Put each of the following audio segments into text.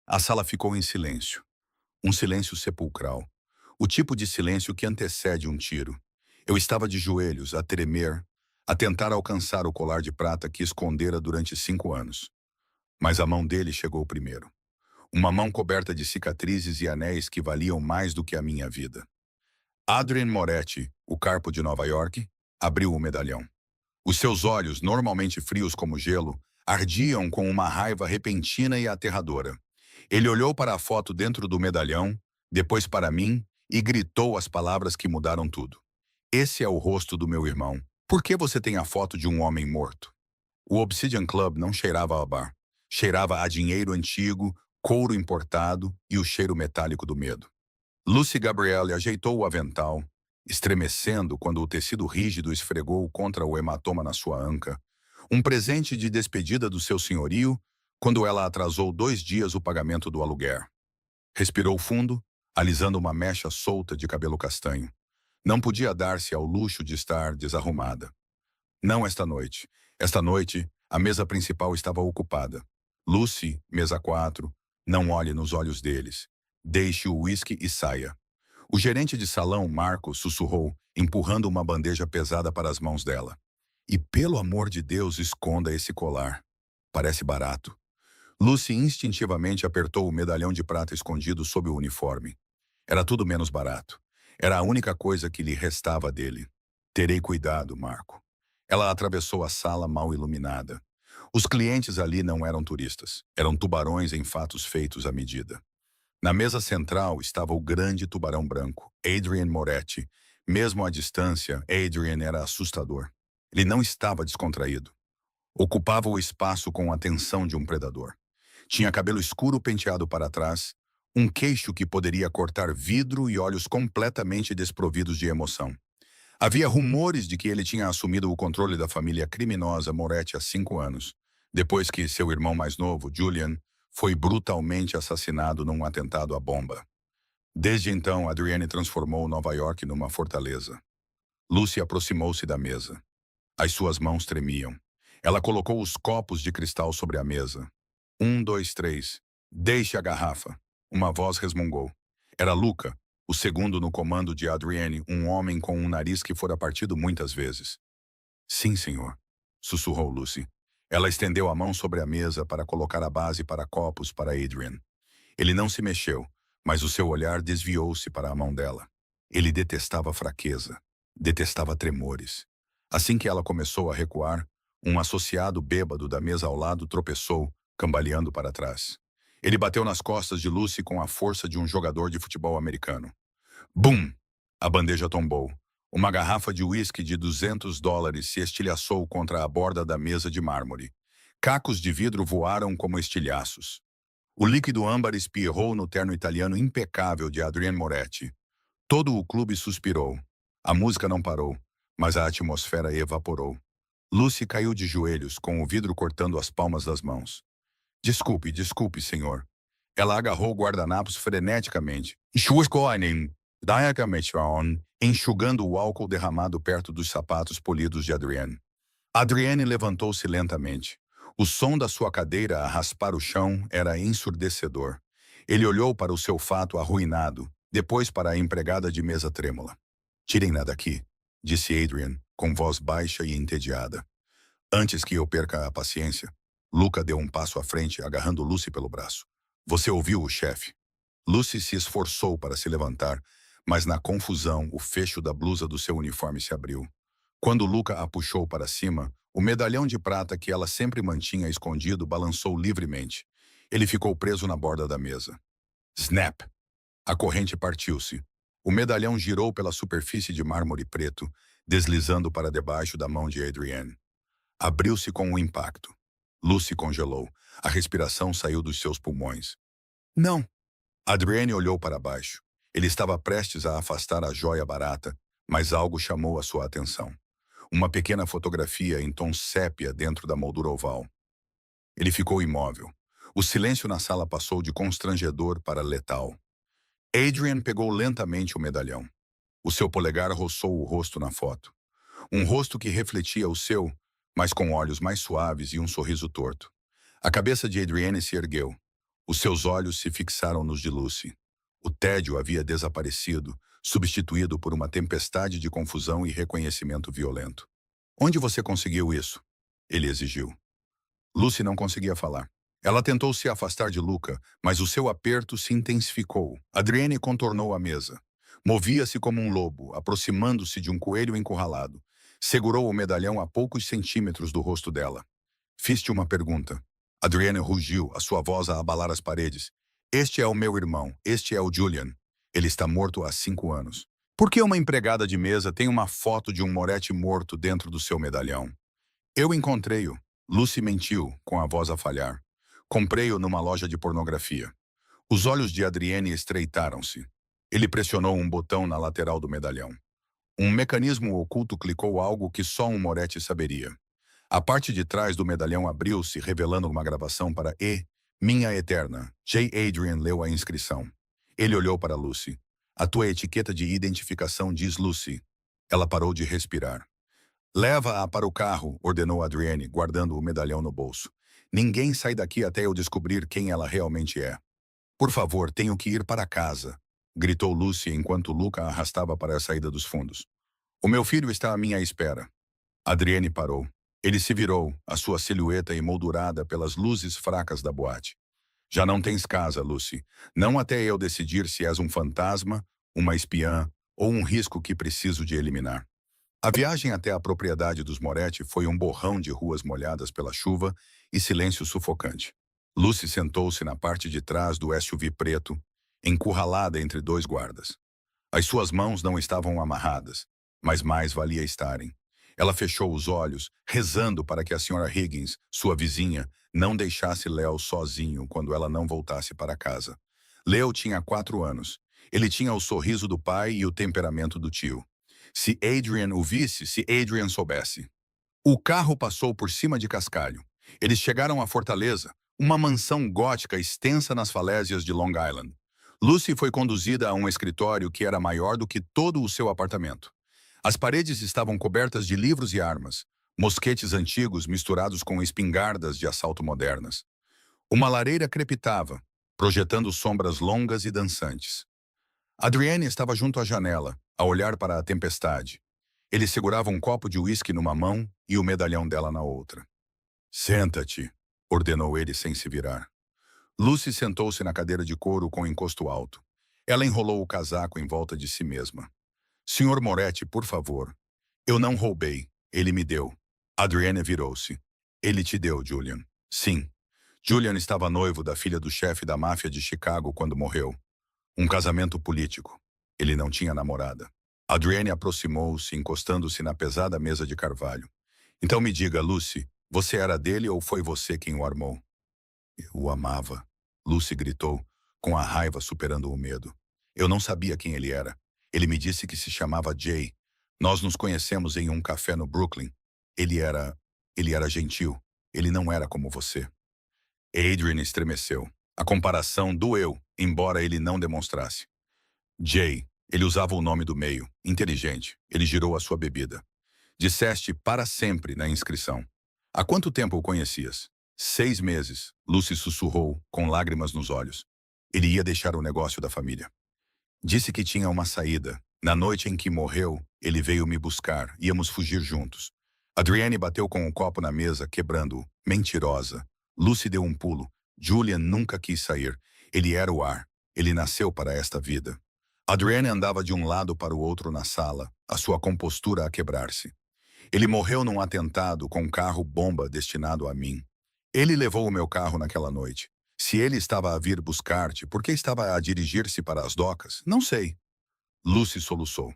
A sala ficou em silêncio. Um silêncio sepulcral. O tipo de silêncio que antecede um tiro. Eu estava de joelhos, a tremer, a tentar alcançar o colar de prata que escondera durante 5 anos. Mas a mão dele chegou primeiro. Uma mão coberta de cicatrizes e anéis que valiam mais do que a minha vida. Adrien Moretti, o carpo de Nova York, abriu o medalhão. Os seus olhos, normalmente frios como gelo, ardiam com uma raiva repentina e aterradora. Ele olhou para a foto dentro do medalhão, depois para mim, e gritou as palavras que mudaram tudo. Esse é o rosto do meu irmão. Por que você tem a foto de um homem morto? O Obsidian Club não cheirava a bar. Cheirava a dinheiro antigo, couro importado e o cheiro metálico do medo. Lucy Gabrielle ajeitou o avental, estremecendo quando o tecido rígido esfregou contra o hematoma na sua anca. Um presente de despedida do seu senhorio, quando ela atrasou 2 dias o pagamento do aluguer. Respirou fundo, alisando uma mecha solta de cabelo castanho. Não podia dar-se ao luxo de estar desarrumada. Não esta noite. Esta noite, a mesa principal estava ocupada. Lucy, mesa 4, não olhe nos olhos deles. Deixe o uísque e saia. O gerente de salão, Marco, sussurrou, empurrando uma bandeja pesada para as mãos dela. E pelo amor de Deus, esconda esse colar. Parece barato. Lucy instintivamente apertou o medalhão de prata escondido sob o uniforme. Era tudo menos barato. Era a única coisa que lhe restava dele. Terei cuidado, Marco. Ela atravessou a sala mal iluminada. Os clientes ali não eram turistas. Eram tubarões em fatos feitos à medida. Na mesa central estava o grande tubarão branco, Adrien Moretti. Mesmo à distância, Adrien era assustador. Ele não estava descontraído. Ocupava o espaço com a atenção de um predador. Tinha cabelo escuro penteado para trás, um queixo que poderia cortar vidro e olhos completamente desprovidos de emoção. Havia rumores de que ele tinha assumido o controle da família criminosa Moretti há 5 anos, depois que seu irmão mais novo, Julian, foi brutalmente assassinado num atentado à bomba. Desde então, Adrienne transformou Nova York numa fortaleza. Lucy aproximou-se da mesa. As suas mãos tremiam. Ela colocou os copos de cristal sobre a mesa. 1, 2, 3. Deixe a garrafa. Uma voz resmungou. Era Luca, o segundo no comando de Adrienne, um homem com um nariz que fora partido muitas vezes. Sim, senhor, sussurrou Lucy. Ela estendeu a mão sobre a mesa para colocar a base para copos para Adrian. Ele não se mexeu, mas o seu olhar desviou-se para a mão dela. Ele detestava fraqueza, detestava tremores. Assim que ela começou a recuar, um associado bêbado da mesa ao lado tropeçou, cambaleando para trás. Ele bateu nas costas de Lucy com a força de um jogador de futebol americano. Bum! A bandeja tombou. Uma garrafa de uísque de US$ 200 se estilhaçou contra a borda da mesa de mármore. Cacos de vidro voaram como estilhaços. O líquido âmbar espirrou no terno italiano impecável de Adrien Moretti. Todo o clube suspirou. A música não parou, mas a atmosfera evaporou. Lucy caiu de joelhos, com o vidro cortando as palmas das mãos. Desculpe, desculpe, senhor. Ela agarrou o guardanapos freneticamente. Enxugando o álcool derramado perto dos sapatos polidos de Adrienne. Adrienne levantou-se lentamente. O som da sua cadeira a raspar o chão era ensurdecedor. Ele olhou para o seu fato arruinado, depois para a empregada de mesa trêmula. Tirem-na daqui, disse Adrian, com voz baixa e entediada. Antes que eu perca a paciência, Luca deu um passo à frente, agarrando Lucy pelo braço. Você ouviu o chefe? Lucy se esforçou para se levantar, mas na confusão, o fecho da blusa do seu uniforme se abriu. Quando Luca a puxou para cima, o medalhão de prata que ela sempre mantinha escondido balançou livremente. Ele ficou preso na borda da mesa. Snap! A corrente partiu-se. O medalhão girou pela superfície de mármore preto, deslizando para debaixo da mão de Adrienne. Abriu-se com um impacto. Lucy congelou. A respiração saiu dos seus pulmões. Não! Adrienne olhou para baixo. Ele estava prestes a afastar a joia barata, mas algo chamou a sua atenção. Uma pequena fotografia em tom sépia dentro da moldura oval. Ele ficou imóvel. O silêncio na sala passou de constrangedor para letal. Adrian pegou lentamente o medalhão. O seu polegar roçou o rosto na foto. Um rosto que refletia o seu, mas com olhos mais suaves e um sorriso torto. A cabeça de Adrienne se ergueu. Os seus olhos se fixaram nos de Lucy. O tédio havia desaparecido, substituído por uma tempestade de confusão e reconhecimento violento. Onde você conseguiu isso? Ele exigiu. Lucy não conseguia falar. Ela tentou se afastar de Luca, mas o seu aperto se intensificou. Adrienne contornou a mesa. Movia-se como um lobo, aproximando-se de um coelho encurralado. Segurou o medalhão a poucos centímetros do rosto dela. Fiz-te uma pergunta. Adrienne rugiu, a sua voz a abalar as paredes. Este é o meu irmão, este é o Julian. Ele está morto há 5 anos. Por que uma empregada de mesa tem uma foto de um Moretti morto dentro do seu medalhão? Eu encontrei-o. Lucy mentiu, com a voz a falhar. Comprei-o numa loja de pornografia. Os olhos de Adrienne estreitaram-se. Ele pressionou um botão na lateral do medalhão. Um mecanismo oculto clicou algo que só um Moretti saberia. A parte de trás do medalhão abriu-se, revelando uma gravação para E. Minha Eterna. J. Adrian leu a inscrição. Ele olhou para Lucy. A tua etiqueta de identificação diz Lucy. Ela parou de respirar. Leva-a para o carro, ordenou Adrienne, guardando o medalhão no bolso. Ninguém sai daqui até eu descobrir quem ela realmente é. Por favor, tenho que ir para casa, gritou Lucy enquanto Luca a arrastava para a saída dos fundos. O meu filho está à minha espera. Adrienne parou. Ele se virou, a sua silhueta emoldurada pelas luzes fracas da boate. Já não tens casa, Lucy. Não até eu decidir se és um fantasma, uma espiã ou um risco que preciso de eliminar. A viagem até a propriedade dos Moretti foi um borrão de ruas molhadas pela chuva e silêncio sufocante. Lucy sentou-se na parte de trás do SUV preto, encurralada entre 2 guardas. As suas mãos não estavam amarradas, mas mais valia estarem. Ela fechou os olhos, rezando para que a Sra. Higgins, sua vizinha, não deixasse Leo sozinho quando ela não voltasse para casa. Leo tinha 4 anos. Ele tinha o sorriso do pai e o temperamento do tio. Se Adrian o visse, se Adrian soubesse. O carro passou por cima de Cascalho. Eles chegaram à Fortaleza, uma mansão gótica extensa nas falésias de Long Island. Lucy foi conduzida a um escritório que era maior do que todo o seu apartamento. As paredes estavam cobertas de livros e armas, mosquetes antigos misturados com espingardas de assalto modernas. Uma lareira crepitava, projetando sombras longas e dançantes. Adrienne estava junto à janela, a olhar para a tempestade. Ele segurava um copo de uísque numa mão e o medalhão dela na outra. Senta-te, ordenou ele sem se virar. Lucy sentou-se na cadeira de couro com encosto alto. Ela enrolou o casaco em volta de si mesma. Senhor Moretti, por favor. Eu não roubei. Ele me deu. Adrienne virou-se. Ele te deu, Julian. Sim. Julian estava noivo da filha do chefe da máfia de Chicago quando morreu. Um casamento político. Ele não tinha namorada. Adrienne aproximou-se, encostando-se na pesada mesa de carvalho. Então me diga, Lucy, você era dele ou foi você quem o armou? Eu o amava. Lucy gritou, com a raiva superando o medo. Eu não sabia quem ele era. Ele me disse que se chamava Jay. Nós nos conhecemos em um café no Brooklyn. Ele era gentil. Ele não era como você. Adrian estremeceu. A comparação doeu, embora ele não demonstrasse. Jay, ele usava o nome do meio, inteligente. Ele girou a sua bebida. Disseste para sempre na inscrição. Há quanto tempo o conhecias? 6 meses, Lucy sussurrou, com lágrimas nos olhos. Ele ia deixar o negócio da família. Disse que tinha uma saída. Na noite em que morreu, ele veio me buscar. Íamos fugir juntos. Adrienne bateu com o copo na mesa, quebrando-o. Mentirosa. Lucy deu um pulo. Julian nunca quis sair. Ele era o ar. Ele nasceu para esta vida. Adrienne andava de um lado para o outro na sala, a sua compostura a quebrar-se. Ele morreu num atentado com um carro-bomba destinado a mim. Ele levou o meu carro naquela noite. Se ele estava a vir buscar-te, por que estava a dirigir-se para as docas? Não sei. Lucy soluçou.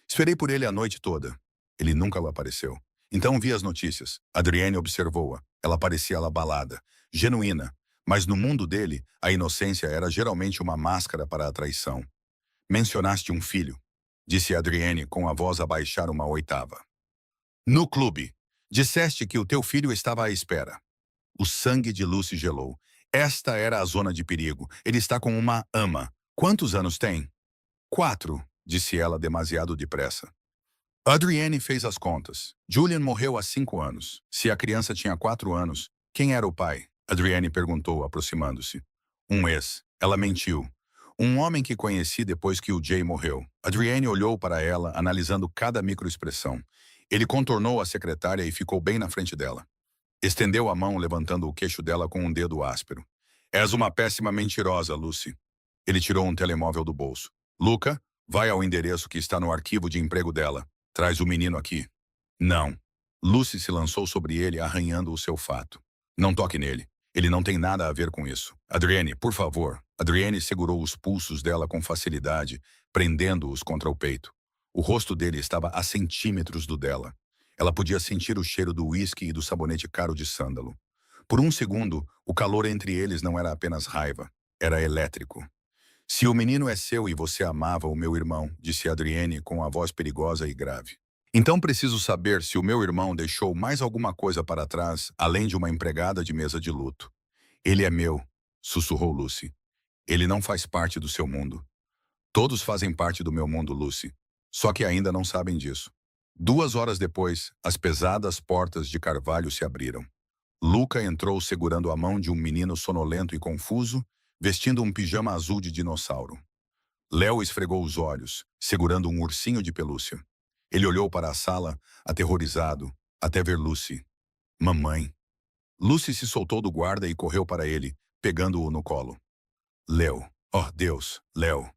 Esperei por ele a noite toda. Ele nunca apareceu. Então vi as notícias. Adrienne observou-a. Ela parecia abalada, genuína. Mas no mundo dele, a inocência era geralmente uma máscara para a traição. Mencionaste um filho, disse Adrienne com a voz a baixar uma oitava. No clube. Disseste que o teu filho estava à espera. O sangue de Lucy gelou. Esta era a zona de perigo. Ele está com uma ama. Quantos anos tem? 4, disse ela demasiado depressa. Adrienne fez as contas. Julian morreu há 5 anos. Se a criança tinha 4 anos, quem era o pai? Adrienne perguntou, aproximando-se. Um ex. Ela mentiu. Um homem que conheci depois que o Jay morreu. Adrienne olhou para ela, analisando cada microexpressão. Ele contornou a secretária e ficou bem na frente dela. Estendeu a mão, levantando o queixo dela com um dedo áspero. És uma péssima mentirosa, Lucy. Ele tirou um telemóvel do bolso. Luca, vai ao endereço que está no arquivo de emprego dela. Traz o menino aqui. Não. Lucy se lançou sobre ele, arranhando o seu fato. Não toque nele. Ele não tem nada a ver com isso. Adrienne, por favor. Adrienne segurou os pulsos dela com facilidade, prendendo-os contra o peito. O rosto dele estava a centímetros do dela. Ela podia sentir o cheiro do uísque e do sabonete caro de sândalo. Por um segundo, o calor entre eles não era apenas raiva, era elétrico. Se o menino é seu e você amava o meu irmão, disse Adrienne com a voz perigosa e grave. Então preciso saber se o meu irmão deixou mais alguma coisa para trás, além de uma empregada de mesa de luto. Ele é meu, sussurrou Lucy. Ele não faz parte do seu mundo. Todos fazem parte do meu mundo, Lucy. Só que ainda não sabem disso. 2 horas depois, as pesadas portas de carvalho se abriram. Luca entrou segurando a mão de um menino sonolento e confuso, vestindo um pijama azul de dinossauro. Léo esfregou os olhos, segurando um ursinho de pelúcia. Ele olhou para a sala, aterrorizado, até ver Lucy. Mamãe. Lucy se soltou do guarda e correu para ele, pegando-o no colo. Léo. Oh, Deus, Léo.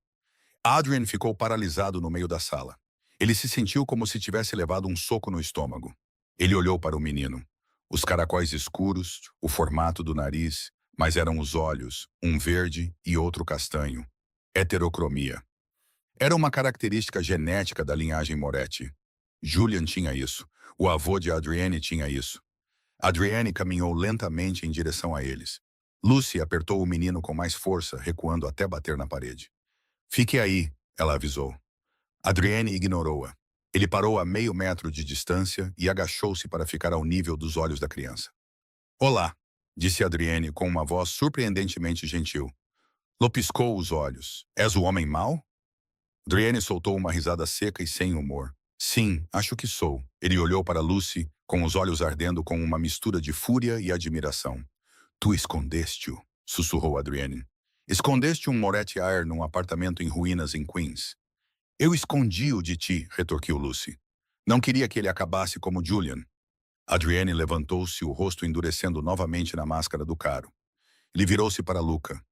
Adrian ficou paralisado no meio da sala. Ele se sentiu como se tivesse levado um soco no estômago. Ele olhou para o menino. Os caracóis escuros, o formato do nariz, mas eram os olhos, um verde e outro castanho. Heterocromia. Era uma característica genética da linhagem Moretti. Julian tinha isso. O avô de Adrienne tinha isso. Adrienne caminhou lentamente em direção a eles. Lucy apertou o menino com mais força, recuando até bater na parede. Fique aí, ela avisou. Adrienne ignorou-a. Ele parou a meio metro de distância e agachou-se para ficar ao nível dos olhos da criança. Olá, disse Adrienne com uma voz surpreendentemente gentil. Lo piscou os olhos. És o homem mau? Adrienne soltou uma risada seca e sem humor. Sim, acho que sou. Ele olhou para Lucy, com os olhos ardendo com uma mistura de fúria e admiração. Tu escondeste-o, sussurrou Adrienne. Escondeste um Moretti Air num apartamento em ruínas em Queens. Eu escondi-o de ti, retorquiu Lucy. Não queria que ele acabasse como Julian. Adrienne levantou-se, o rosto endurecendo novamente na máscara do caro. Ele virou-se para Luca.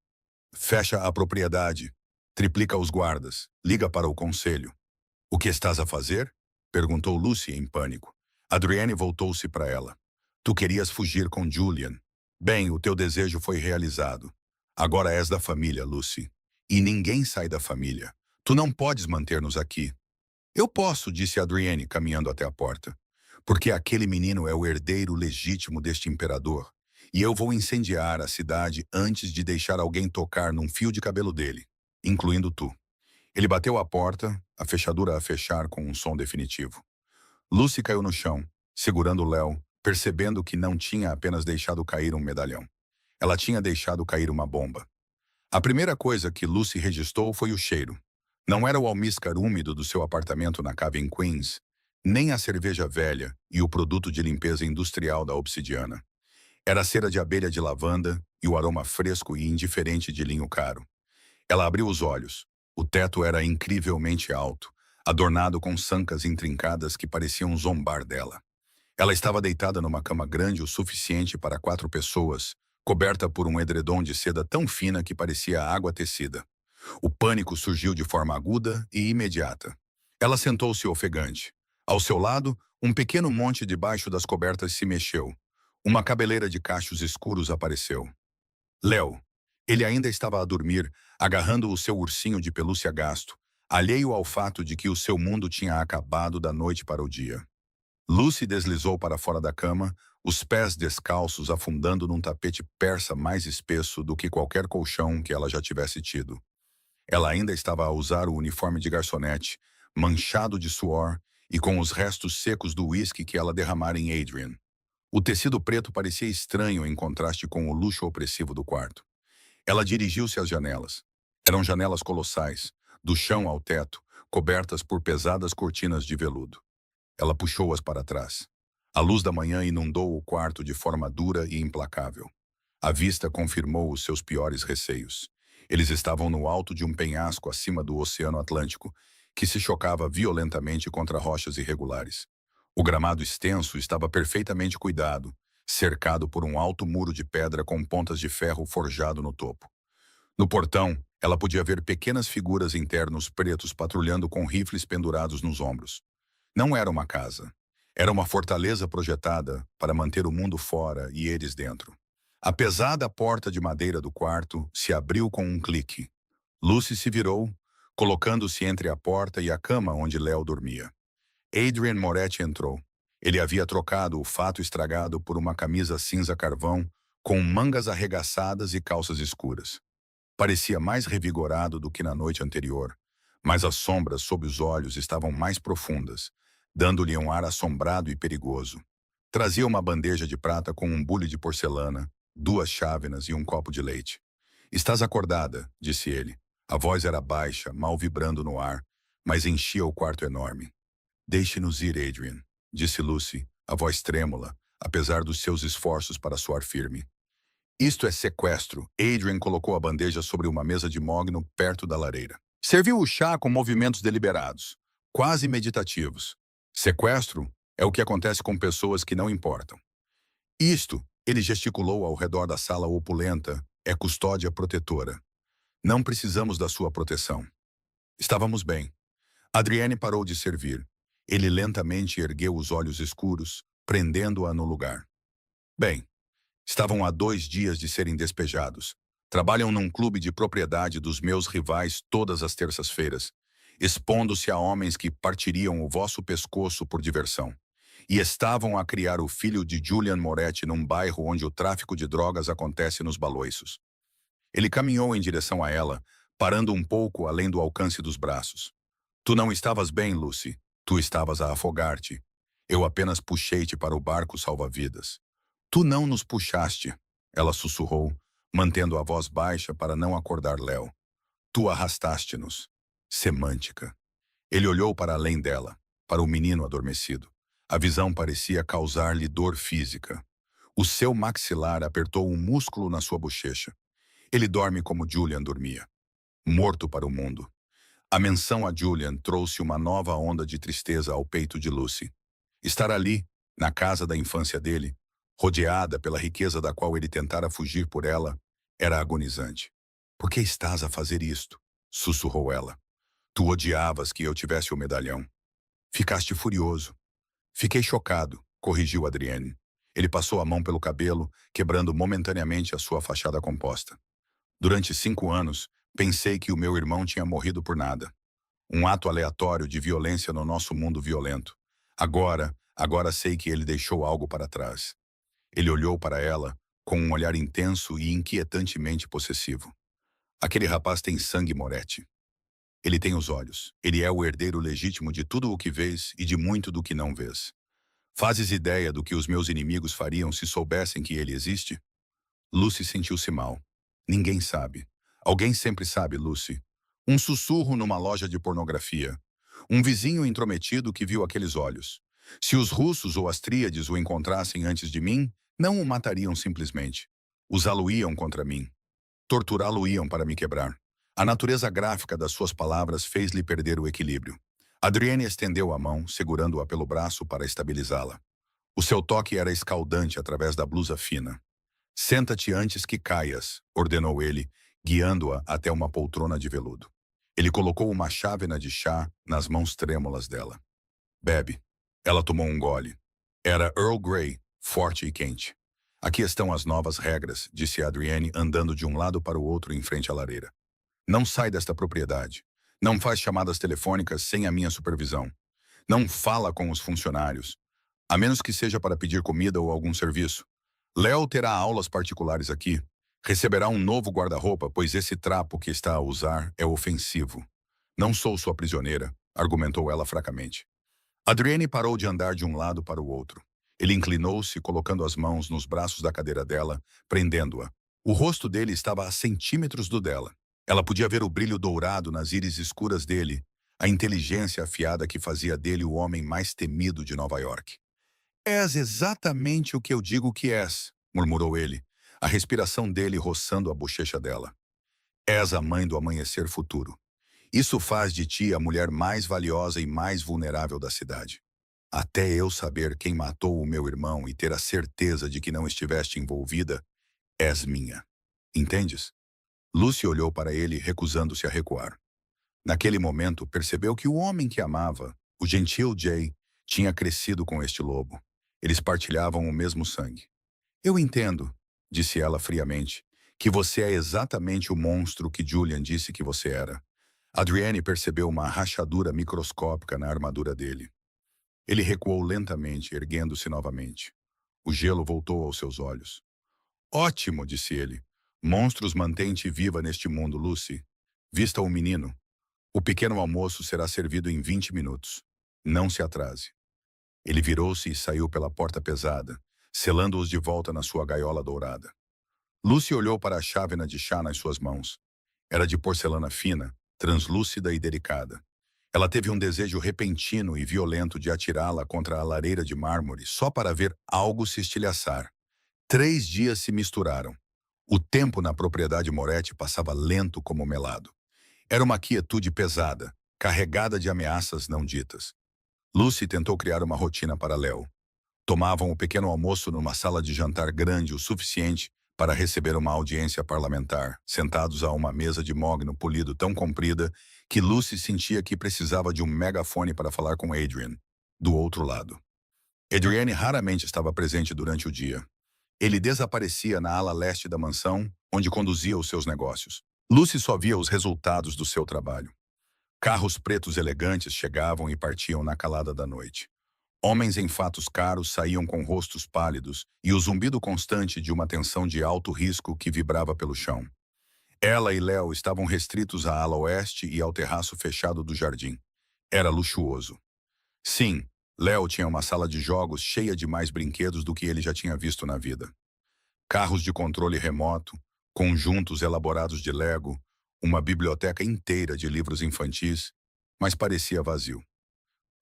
Fecha a propriedade. Triplica os guardas. Liga para o conselho. O que estás a fazer? Perguntou Lucy em pânico. Adrienne voltou-se para ela. Tu querias fugir com Julian. Bem, o teu desejo foi realizado. Agora és da família, Lucy. E ninguém sai da família. Tu não podes manter-nos aqui. Eu posso, disse Adrienne, caminhando até a porta. Porque aquele menino é o herdeiro legítimo deste imperador. E eu vou incendiar a cidade antes de deixar alguém tocar num fio de cabelo dele, incluindo tu. Ele bateu a porta, a fechadura a fechar com um som definitivo. Lucy caiu no chão, segurando Léo, percebendo que não tinha apenas deixado cair um medalhão. Ela tinha deixado cair uma bomba. A primeira coisa que Lucy registrou foi o cheiro. Não era o almíscar úmido do seu apartamento na cave em Queens, nem a cerveja velha e o produto de limpeza industrial da obsidiana. Era a cera de abelha de lavanda e o aroma fresco e indiferente de linho caro. Ela abriu os olhos. O teto era incrivelmente alto, adornado com sancas intrincadas que pareciam zombar dela. Ela estava deitada numa cama grande o suficiente para 4 pessoas, coberta por um edredom de seda tão fina que parecia água tecida. O pânico surgiu de forma aguda e imediata. Ela sentou-se ofegante. Ao seu lado, um pequeno monte debaixo das cobertas se mexeu. Uma cabeleira de cachos escuros apareceu. Léo. Ele ainda estava a dormir, agarrando o seu ursinho de pelúcia gasto, alheio ao fato de que o seu mundo tinha acabado da noite para o dia. Lucy deslizou para fora da cama, os pés descalços afundando num tapete persa mais espesso do que qualquer colchão que ela já tivesse tido. Ela ainda estava a usar o uniforme de garçonete, manchado de suor e com os restos secos do uísque que ela derramara em Adrian. O tecido preto parecia estranho em contraste com o luxo opressivo do quarto. Ela dirigiu-se às janelas. Eram janelas colossais, do chão ao teto, cobertas por pesadas cortinas de veludo. Ela puxou-as para trás. A luz da manhã inundou o quarto de forma dura e implacável. A vista confirmou os seus piores receios. Eles estavam no alto de um penhasco acima do Oceano Atlântico, que se chocava violentamente contra rochas irregulares. O gramado extenso estava perfeitamente cuidado, cercado por um alto muro de pedra com pontas de ferro forjado no topo. No portão, ela podia ver pequenas figuras internos pretos patrulhando com rifles pendurados nos ombros. Não era uma casa. Era uma fortaleza projetada para manter o mundo fora e eles dentro. A pesada porta de madeira do quarto se abriu com um clique. Lucy se virou, colocando-se entre a porta e a cama onde Léo dormia. Adrian Moretti entrou. Ele havia trocado o fato estragado por uma camisa cinza carvão, com mangas arregaçadas e calças escuras. Parecia mais revigorado do que na noite anterior, mas as sombras sob os olhos estavam mais profundas, dando-lhe um ar assombrado e perigoso. Trazia uma bandeja de prata com um bule de porcelana, 2 chávenas e um copo de leite. "Estás acordada", disse ele. A voz era baixa, mal vibrando no ar, mas enchia o quarto enorme. "Deixe-nos ir, Adrian", disse Lucy, a voz trêmula, apesar dos seus esforços para soar firme. "Isto é sequestro." Adrian colocou a bandeja sobre uma mesa de mogno perto da lareira. Serviu o chá com movimentos deliberados, quase meditativos. Sequestro é o que acontece com pessoas que não importam. Isto, ele gesticulou ao redor da sala opulenta, é custódia protetora. Não precisamos da sua proteção. Estávamos bem. Adrienne parou de servir. Ele lentamente ergueu os olhos escuros, prendendo-a no lugar. Bem, estavam há 2 dias de serem despejados. Trabalham num clube de propriedade dos meus rivais todas as terças-feiras, expondo-se a homens que partiriam o vosso pescoço por diversão. E estavam a criar o filho de Julian Moretti num bairro onde o tráfico de drogas acontece nos baloiços. Ele caminhou em direção a ela, parando um pouco além do alcance dos braços. "Tu não estavas bem, Lucy. Tu estavas a afogar-te. Eu apenas puxei-te para o barco salva-vidas." "Tu não nos puxaste", ela sussurrou, mantendo a voz baixa para não acordar Léo. "Tu arrastaste-nos." Semântica. Ele olhou para além dela, para o menino adormecido. A visão parecia causar-lhe dor física. O seu maxilar apertou um músculo na sua bochecha. Ele dorme como Julian dormia. Morto para o mundo. A menção a Julian trouxe uma nova onda de tristeza ao peito de Lucy. Estar ali, na casa da infância dele, rodeada pela riqueza da qual ele tentara fugir por ela, era agonizante. "Por que estás a fazer isto?" sussurrou ela. "Tu odiavas que eu tivesse o medalhão. Ficaste furioso." "Fiquei chocado", corrigiu Adrienne. Ele passou a mão pelo cabelo, quebrando momentaneamente a sua fachada composta. "Durante 5 anos, pensei que o meu irmão tinha morrido por nada. Um ato aleatório de violência no nosso mundo violento. Agora sei que ele deixou algo para trás." Ele olhou para ela com um olhar intenso e inquietantemente possessivo. "Aquele rapaz tem sangue, Moretti. Ele tem os olhos. Ele é o herdeiro legítimo de tudo o que vês e de muito do que não vês. Fazes ideia do que os meus inimigos fariam se soubessem que ele existe?" Lucy sentiu-se mal. "Ninguém sabe. Alguém sempre sabe, Lucy. Um sussurro numa loja de pornografia. Um vizinho intrometido que viu aqueles olhos. Se os russos ou as tríades o encontrassem antes de mim, não o matariam simplesmente. Usá-lo-iam contra mim. Torturá-lo-iam para me quebrar." A natureza gráfica das suas palavras fez-lhe perder o equilíbrio. Adrienne estendeu a mão, segurando-a pelo braço para estabilizá-la. O seu toque era escaldante através da blusa fina. "Senta-te antes que caias", ordenou ele, guiando-a até uma poltrona de veludo. Ele colocou uma chávena de chá nas mãos trêmulas dela. "Bebe." Ela tomou um gole. Era Earl Grey, forte e quente. "Aqui estão as novas regras", disse Adrienne, andando de um lado para o outro em frente à lareira. "Não sai desta propriedade. Não faz chamadas telefônicas sem a minha supervisão. Não fala com os funcionários, a menos que seja para pedir comida ou algum serviço. Léo terá aulas particulares aqui. Receberá um novo guarda-roupa, pois esse trapo que está a usar é ofensivo." "Não sou sua prisioneira", argumentou ela fracamente. Adrienne parou de andar de um lado para o outro. Ele inclinou-se, colocando as mãos nos braços da cadeira dela, prendendo-a. O rosto dele estava a centímetros do dela. Ela podia ver o brilho dourado nas íris escuras dele, a inteligência afiada que fazia dele o homem mais temido de Nova York. "És exatamente o que eu digo que és", murmurou ele. a respiração dele roçando a bochecha dela. És a mãe do amanhecer futuro. Isso faz de ti a mulher mais valiosa e mais vulnerável da cidade. Até eu saber quem matou o meu irmão e ter a certeza de que não estiveste envolvida, és minha. Entendes? Lucy olhou para ele, recusando-se a recuar. Naquele momento, percebeu que o homem que amava, o gentil Jay, tinha crescido com este lobo. Eles partilhavam o mesmo sangue. Eu entendo, disse ela friamente, que você é exatamente o monstro que Julian disse que você era. Adrienne percebeu uma rachadura microscópica na armadura dele. Ele recuou lentamente, erguendo-se novamente. O gelo voltou aos seus olhos. Ótimo, disse ele. Monstros mantêm-te viva neste mundo, Lucy. Vista o menino. O pequeno almoço será servido em 20 minutos. Não se atrase. Ele virou-se e saiu pela porta pesada, selando-os de volta na sua gaiola dourada. Lucy olhou para a chávena de chá nas suas mãos. Era de porcelana fina, translúcida e delicada. Ela teve um desejo repentino e violento de atirá-la contra a lareira de mármore só para ver algo se estilhaçar. 3 dias se misturaram. O tempo na propriedade Moretti passava lento como melado. Era uma quietude pesada, carregada de ameaças não ditas. Lucy tentou criar uma rotina para Léo. Tomavam o pequeno almoço numa sala de jantar grande o suficiente para receber uma audiência parlamentar, sentados a uma mesa de mogno polido tão comprida que Lucy sentia que precisava de um megafone para falar com Adrian, do outro lado. Adrienne raramente estava presente durante o dia. Ele desaparecia na ala leste da mansão, onde conduzia os seus negócios. Lucy só via os resultados do seu trabalho. Carros pretos elegantes chegavam e partiam na calada da noite. Homens em fatos caros saíam com rostos pálidos e o zumbido constante de uma tensão de alto risco que vibrava pelo chão. Ela e Léo estavam restritos à ala oeste e ao terraço fechado do jardim. Era luxuoso. Sim, Léo tinha uma sala de jogos cheia de mais brinquedos do que ele já tinha visto na vida. Carros de controle remoto, conjuntos elaborados de Lego, uma biblioteca inteira de livros infantis, mas parecia vazio.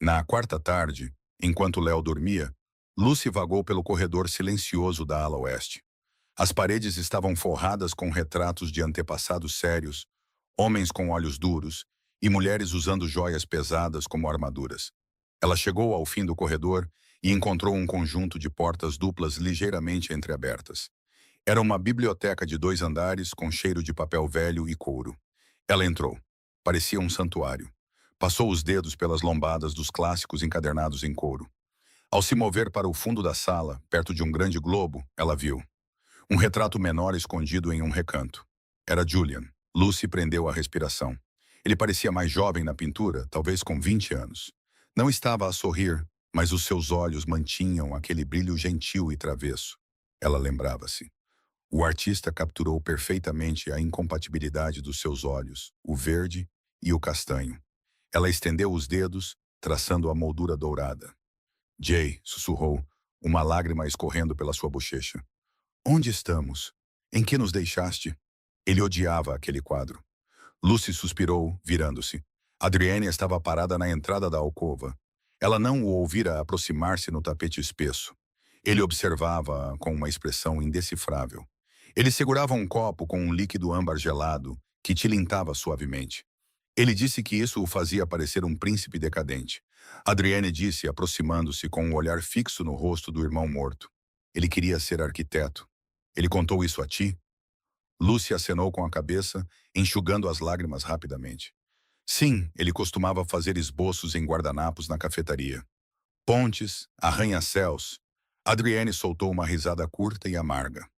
Na quarta tarde, enquanto Léo dormia, Lucy vagou pelo corredor silencioso da ala oeste. As paredes estavam forradas com retratos de antepassados sérios, homens com olhos duros e mulheres usando joias pesadas como armaduras. Ela chegou ao fim do corredor e encontrou um conjunto de portas duplas ligeiramente entreabertas. Era uma biblioteca de 2 andares com cheiro de papel velho e couro. Ela entrou. Parecia um santuário. Passou os dedos pelas lombadas dos clássicos encadernados em couro. Ao se mover para o fundo da sala, perto de um grande globo, ela viu um retrato menor escondido em um recanto. Era Julian. Lucy prendeu a respiração. Ele parecia mais jovem na pintura, talvez com 20 anos. Não estava a sorrir, mas os seus olhos mantinham aquele brilho gentil e travesso. Ela lembrava-se. O artista capturou perfeitamente a incompatibilidade dos seus olhos, o verde e o castanho. Ela estendeu os dedos, traçando a moldura dourada. Jay, sussurrou, uma lágrima escorrendo pela sua bochecha. Onde estamos? Em que nos deixaste? Ele odiava aquele quadro. Lucy suspirou, virando-se. Adrienne estava parada na entrada da alcova. Ela não o ouvira aproximar-se no tapete espesso. Ele observava-a com uma expressão indecifrável. Ele segurava um copo com um líquido âmbar gelado que tilintava suavemente. Ele disse que isso o fazia parecer um príncipe decadente. Adrienne disse, aproximando-se com um olhar fixo no rosto do irmão morto. Ele queria ser arquiteto. Ele contou isso a ti? Lucy acenou com a cabeça, enxugando as lágrimas rapidamente. Sim, ele costumava fazer esboços em guardanapos na cafetaria. Pontes, arranha-céus. Adrienne soltou uma risada curta e amarga.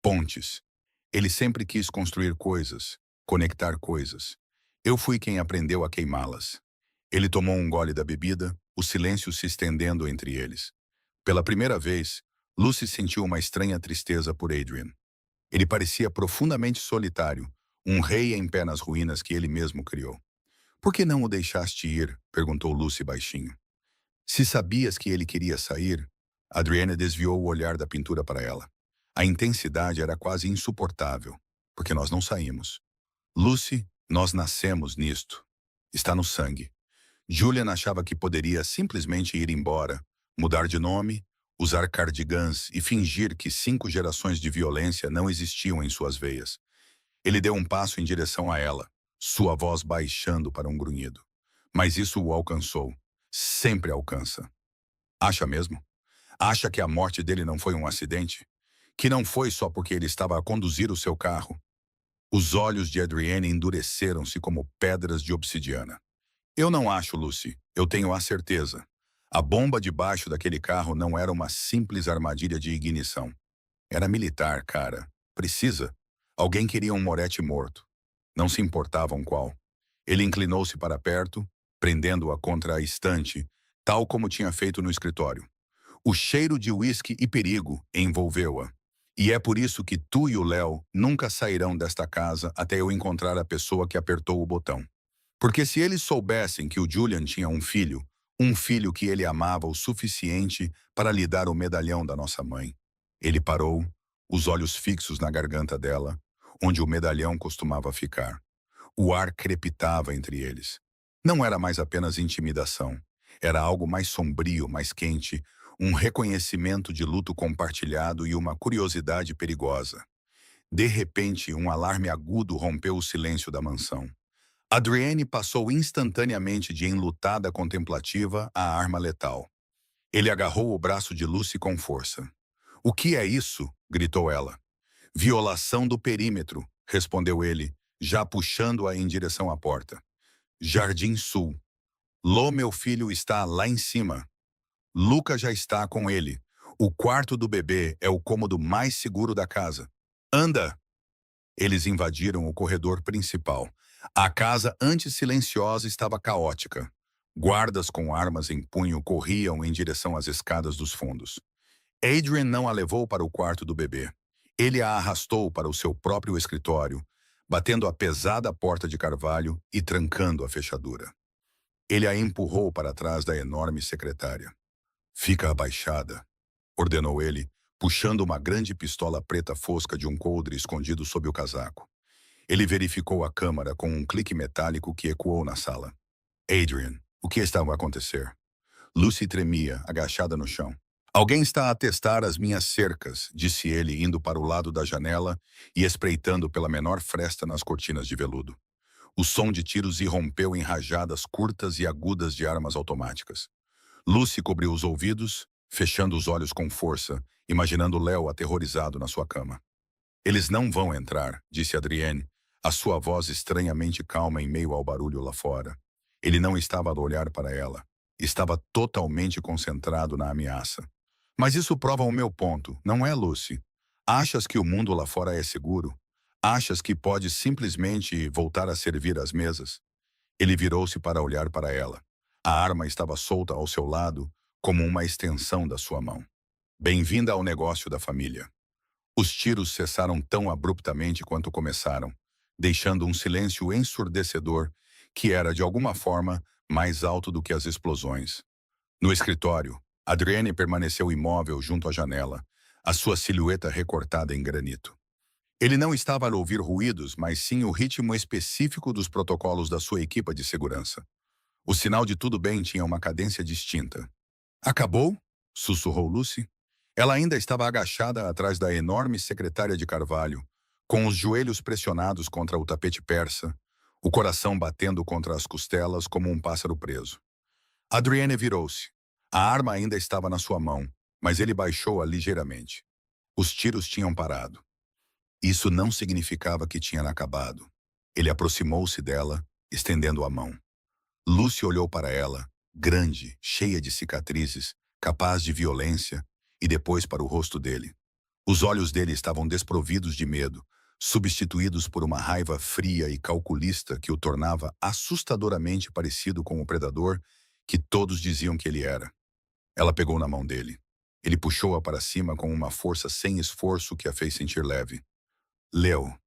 Pontes. Ele sempre quis construir coisas, conectar coisas. Eu fui quem aprendeu a queimá-las. Ele tomou um gole da bebida, o silêncio se estendendo entre eles. Pela primeira vez, Lucy sentiu uma estranha tristeza por Adrian. Ele parecia profundamente solitário, um rei em pé nas ruínas que ele mesmo criou. Por que não o deixaste ir? Perguntou Lucy baixinho. Se sabias que ele queria sair, Adrienne desviou o olhar da pintura para ela. A intensidade era quase insuportável, porque nós não saímos. Lucy, nós nascemos nisto. Está no sangue. Julian achava que poderia simplesmente ir embora, mudar de nome, usar cardigans e fingir que 5 gerações de violência não existiam em suas veias. Ele deu um passo em direção a ela, sua voz baixando para um grunhido. Mas isso o alcançou. Sempre alcança. Acha mesmo? Acha que a morte dele não foi um acidente? Que não foi só porque ele estava a conduzir o seu carro? Os olhos de Adrienne endureceram-se como pedras de obsidiana. Eu não acho, Lucy. Eu tenho a certeza. A bomba debaixo daquele carro não era uma simples armadilha de ignição. Era militar, cara. Precisa. Alguém queria um Moretti morto. Não se importavam qual. Ele inclinou-se para perto, prendendo-a contra a estante, tal como tinha feito no escritório. O cheiro de uísque e perigo envolveu-a. E é por isso que tu e o Léo nunca sairão desta casa até eu encontrar a pessoa que apertou o botão. Porque se eles soubessem que o Julian tinha um filho que ele amava o suficiente para lhe dar o medalhão da nossa mãe. Ele parou, os olhos fixos na garganta dela, onde o medalhão costumava ficar. O ar crepitava entre eles. Não era mais apenas intimidação. Era algo mais sombrio, mais quente, um reconhecimento de luto compartilhado e uma curiosidade perigosa. De repente, um alarme agudo rompeu o silêncio da mansão. Adrienne passou instantaneamente de enlutada contemplativa à arma letal. Ele agarrou o braço de Lucy com força. "O que é isso?" gritou ela. "Violação do perímetro", respondeu ele, já puxando-a em direção à porta. "Jardim Sul. Lô, meu filho, está lá em cima. Luca já está com ele. O quarto do bebê é o cômodo mais seguro da casa. Anda!" Eles invadiram o corredor principal. A casa antes silenciosa estava caótica. Guardas com armas em punho corriam em direção às escadas dos fundos. Adrian não a levou para o quarto do bebê. Ele a arrastou para o seu próprio escritório, batendo a pesada porta de carvalho e trancando a fechadura. Ele a empurrou para trás da enorme secretária. "Fica abaixada", ordenou ele, puxando uma grande pistola preta fosca de um coldre escondido sob o casaco. Ele verificou a câmara com um clique metálico que ecoou na sala. "Adrian, o que estava a acontecer?" Lucy tremia, agachada no chão. "Alguém está a testar as minhas cercas", disse ele, indo para o lado da janela e espreitando pela menor fresta nas cortinas de veludo. O som de tiros irrompeu em rajadas curtas e agudas de armas automáticas. Lucy cobriu os ouvidos, fechando os olhos com força, imaginando Léo aterrorizado na sua cama. "Eles não vão entrar", disse Adrienne, a sua voz estranhamente calma em meio ao barulho lá fora. Ele não estava a olhar para ela. Estava totalmente concentrado na ameaça. "Mas isso prova o meu ponto, não é, Lucy? Achas que o mundo lá fora é seguro? Achas que pode simplesmente voltar a servir às mesas?" Ele virou-se para olhar para ela. A arma estava solta ao seu lado, como uma extensão da sua mão. "Bem-vinda ao negócio da família." Os tiros cessaram tão abruptamente quanto começaram, deixando um silêncio ensurdecedor que era, de alguma forma, mais alto do que as explosões. No escritório, Adrienne permaneceu imóvel junto à janela, a sua silhueta recortada em granito. Ele não estava a ouvir ruídos, mas sim o ritmo específico dos protocolos da sua equipa de segurança. O sinal de tudo bem tinha uma cadência distinta. "Acabou?" sussurrou Lucy. Ela ainda estava agachada atrás da enorme secretária de carvalho, com os joelhos pressionados contra o tapete persa, o coração batendo contra as costelas como um pássaro preso. Adrienne virou-se. A arma ainda estava na sua mão, mas ele baixou-a ligeiramente. Os tiros tinham parado. Isso não significava que tinha acabado. Ele aproximou-se dela, estendendo a mão. Lucy olhou para ela, grande, cheia de cicatrizes, capaz de violência, e depois para o rosto dele. Os olhos dele estavam desprovidos de medo, substituídos por uma raiva fria e calculista que o tornava assustadoramente parecido com o predador que todos diziam que ele era. Ela pegou na mão dele. Ele puxou-a para cima com uma força sem esforço que a fez sentir leve. "Leo."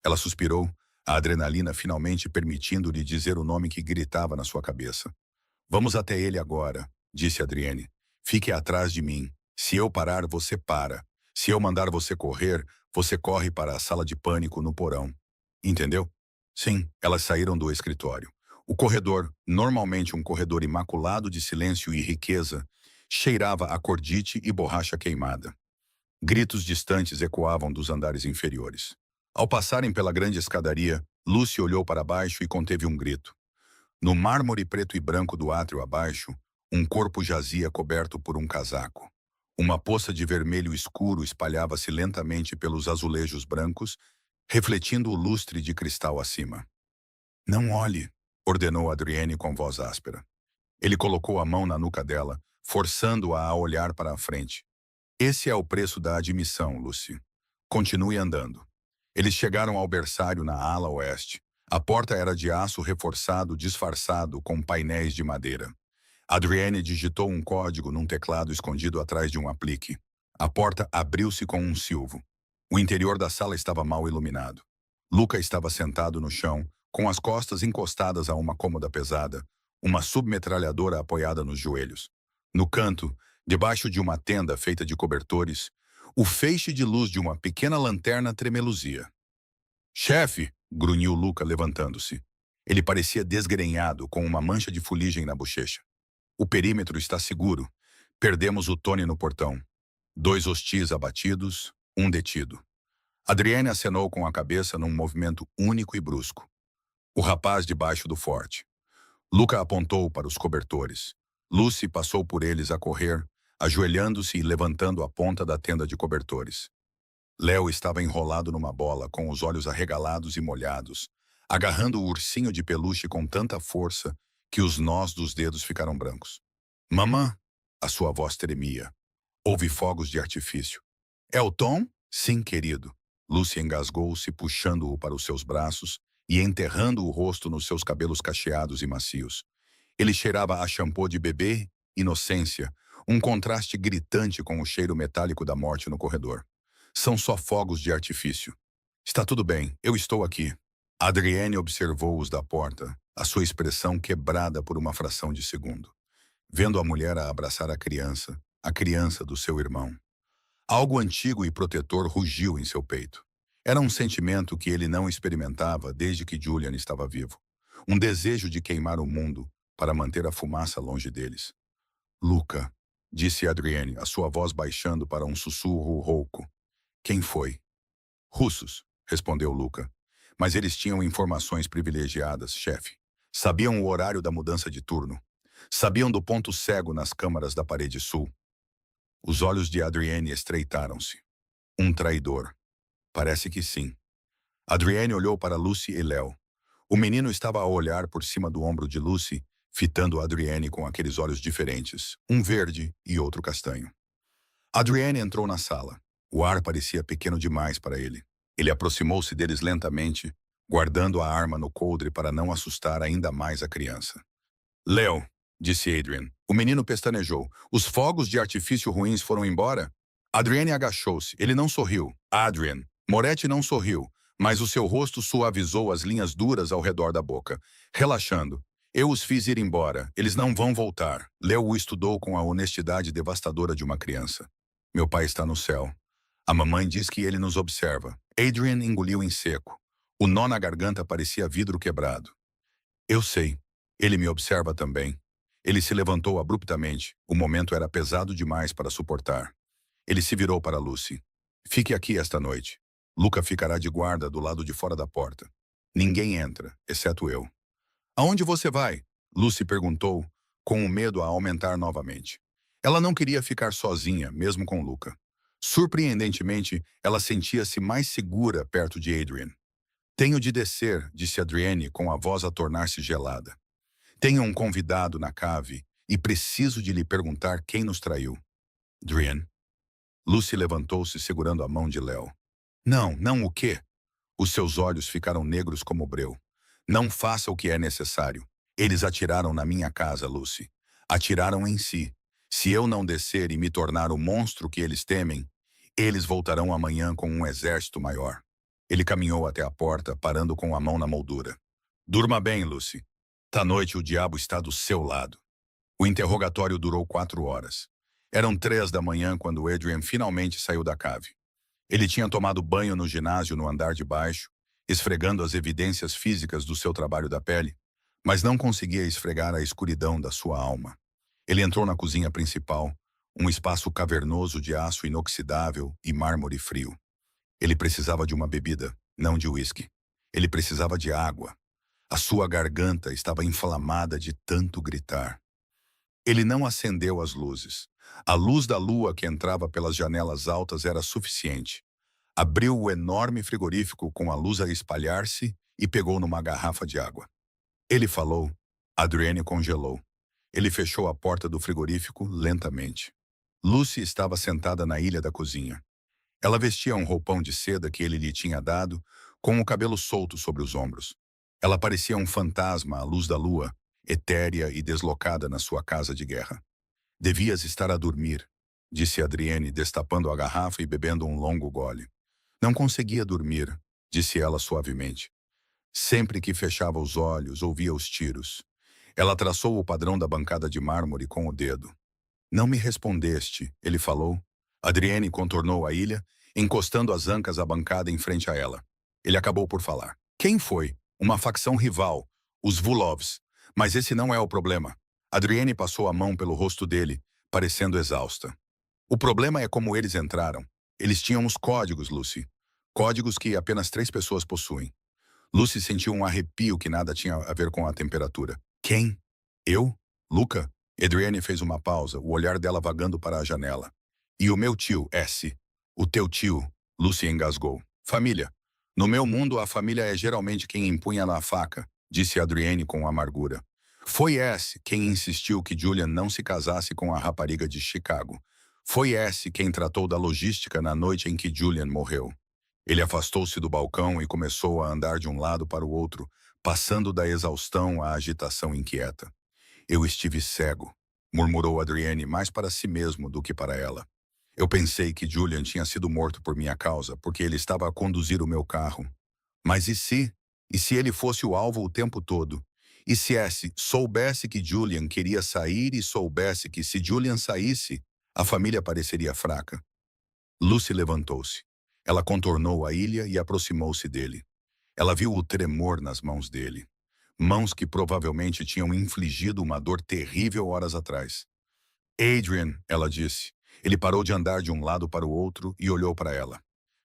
Ela suspirou, a adrenalina finalmente permitindo-lhe dizer o nome que gritava na sua cabeça. "Vamos até ele agora", disse Adrienne. "Fique atrás de mim. Se eu parar, você para. Se eu mandar você correr, você corre para a sala de pânico no porão. Entendeu?" Sim, elas saíram do escritório. O corredor, normalmente um corredor imaculado de silêncio e riqueza, Cheirava a cordite e borracha queimada. Gritos distantes ecoavam dos andares inferiores. Ao passarem pela grande escadaria, Lucy olhou para baixo e conteve um grito. No mármore preto e branco do átrio abaixo, um corpo jazia coberto por um casaco. Uma poça de vermelho escuro espalhava-se lentamente pelos azulejos brancos, refletindo o lustre de cristal acima. Não olhe, ordenou Adrienne com voz áspera. Ele colocou a mão na nuca dela, forçando-a a olhar para a frente. Esse é o preço da admissão, Lucy. Continue andando. Eles chegaram ao berçário na ala oeste. A porta era de aço reforçado, disfarçado com painéis de madeira. Adrienne digitou um código num teclado escondido atrás de um aplique. A porta abriu-se com um silvo. O interior da sala estava mal iluminado. Luca estava sentado no chão, com as costas encostadas a uma cômoda pesada, uma submetralhadora apoiada nos joelhos. No canto, debaixo de uma tenda feita de cobertores, o feixe de luz de uma pequena lanterna tremeluzia. Chefe! Grunhiu Luca, levantando-se. Ele parecia desgrenhado, com uma mancha de fuligem na bochecha. O perímetro está seguro. Perdemos o Tony no portão. 2 hostis abatidos, 1 detido. Adrienne acenou com a cabeça num movimento único e brusco. O rapaz debaixo do forte. Luca apontou para os cobertores. Lucy passou por eles a correr, ajoelhando-se e levantando a ponta da tenda de cobertores. Léo estava enrolado numa bola, com os olhos arregalados e molhados, agarrando o ursinho de peluche com tanta força que os nós dos dedos ficaram brancos. Mamã! A sua voz tremia. Houve fogos de artifício. É o Tom? Sim, querido. Lucy engasgou-se, puxando-o para os seus braços e enterrando o rosto nos seus cabelos cacheados e macios. Ele cheirava a shampoo de bebê, inocência, um contraste gritante com o cheiro metálico da morte no corredor. São só fogos de artifício. Está tudo bem, eu estou aqui. Adrienne observou-os da porta, a sua expressão quebrada por uma fração de segundo. Vendo a mulher a abraçar a criança do seu irmão. Algo antigo e protetor rugiu em seu peito. Era um sentimento que ele não experimentava desde que Julian estava vivo. Um desejo de queimar o mundo para manter a fumaça longe deles. Luca, disse Adrienne, a sua voz baixando para um sussurro rouco. Quem foi? Russos, respondeu Luca. Mas eles tinham informações privilegiadas, chefe. Sabiam o horário da mudança de turno. Sabiam do ponto cego nas câmaras da parede sul. Os olhos de Adrienne estreitaram-se. Um traidor. Parece que sim. Adrienne olhou para Lucy e Léo. O menino estava a olhar por cima do ombro de Lucy, fitando Adrienne com aqueles olhos diferentes, um verde e outro castanho. Adrienne entrou na sala. O ar parecia pequeno demais para ele. Ele aproximou-se deles lentamente, guardando a arma no coldre para não assustar ainda mais a criança. Léo, disse Adrian. O menino pestanejou. Os fogos de artifício ruins foram embora? Adrienne agachou-se. Ele não sorriu. Adrian. Moretti não sorriu, mas o seu rosto suavizou as linhas duras ao redor da boca. Relaxando. Eu os fiz ir embora. Eles não vão voltar. Léo o estudou com a honestidade devastadora de uma criança. Meu pai está no céu. A mamãe diz que ele nos observa. Adrian engoliu em seco. O nó na garganta parecia vidro quebrado. Eu sei. Ele me observa também. Ele se levantou abruptamente. O momento era pesado demais para suportar. Ele se virou para Lucy. Fique aqui esta noite. Luca ficará de guarda do lado de fora da porta. Ninguém entra, exceto eu. Aonde você vai? Lucy perguntou, com o medo a aumentar novamente. Ela não queria ficar sozinha, mesmo com Luca. Surpreendentemente, ela sentia-se mais segura perto de Adrian. Tenho de descer, disse Adrienne, com a voz a tornar-se gelada. Tenho um convidado na cave e preciso de lhe perguntar quem nos traiu. Adrian. Lucy levantou-se segurando a mão de Léo. Não, não o quê? Os seus olhos ficaram negros como breu. Não faça o que é necessário. Eles atiraram na minha casa, Lucy. Atiraram em si. Se eu não descer e me tornar o monstro que eles temem, eles voltarão amanhã com um exército maior. Ele caminhou até a porta, parando com a mão na moldura. Durma bem, Lucy. Ta noite o diabo está do seu lado. O interrogatório durou 4 horas. Eram 3 da manhã quando Adrian finalmente saiu da cave. Ele tinha tomado banho no ginásio no andar de baixo, esfregando as evidências físicas do seu trabalho da pele, mas não conseguia esfregar a escuridão da sua alma. Ele entrou na cozinha principal, um espaço cavernoso de aço inoxidável e mármore frio. Ele precisava de uma bebida, não de uísque. Ele precisava de água. A sua garganta estava inflamada de tanto gritar. Ele não acendeu as luzes. A luz da lua que entrava pelas janelas altas era suficiente. Abriu o enorme frigorífico com a luz a espalhar-se e pegou numa garrafa de água. Ele falou. Adrienne congelou. Ele fechou a porta do frigorífico lentamente. Lucy estava sentada na ilha da cozinha. Ela vestia um roupão de seda que ele lhe tinha dado, com o cabelo solto sobre os ombros. Ela parecia um fantasma à luz da lua, etérea e deslocada na sua casa de guerra. Devias estar a dormir, disse Adrienne, destapando a garrafa e bebendo um longo gole. Não conseguia dormir, disse ela suavemente. Sempre que fechava os olhos, ouvia os tiros. Ela traçou o padrão da bancada de mármore com o dedo. Não me respondeste, ele falou. Adrienne contornou a ilha, encostando as ancas à bancada em frente a ela. Ele acabou por falar. Quem foi? Uma facção rival, os Vulovs. Mas esse não é o problema. Adrienne passou a mão pelo rosto dele, parecendo exausta. O problema é como eles entraram. Eles tinham os códigos, Lucy. Códigos que apenas 3 pessoas possuem. Lucy sentiu um arrepio que nada tinha a ver com a temperatura. Quem? Eu? Luca? Adrienne fez uma pausa, o olhar dela vagando para a janela. E o meu tio, S. O teu tio, Lucy engasgou. Família. No meu mundo, a família é geralmente quem empunha na faca, disse Adrienne com amargura. Foi S. quem insistiu que Julian não se casasse com a rapariga de Chicago. Foi S. quem tratou da logística na noite em que Julian morreu. Ele afastou-se do balcão e começou a andar de um lado para o outro, passando da exaustão à agitação inquieta. Eu estive cego, murmurou Adrienne mais para si mesmo do que para ela. Eu pensei que Julian tinha sido morto por minha causa, porque ele estava a conduzir o meu carro. Mas e se? E se ele fosse o alvo o tempo todo? E se S soubesse que Julian queria sair e soubesse que se Julian saísse, a família pareceria fraca? Lucy levantou-se. Ela contornou a ilha e aproximou-se dele. Ela viu o tremor nas mãos dele. Mãos que provavelmente tinham infligido uma dor terrível horas atrás. Adrian, ela disse. Ele parou de andar de um lado para o outro e olhou para ela.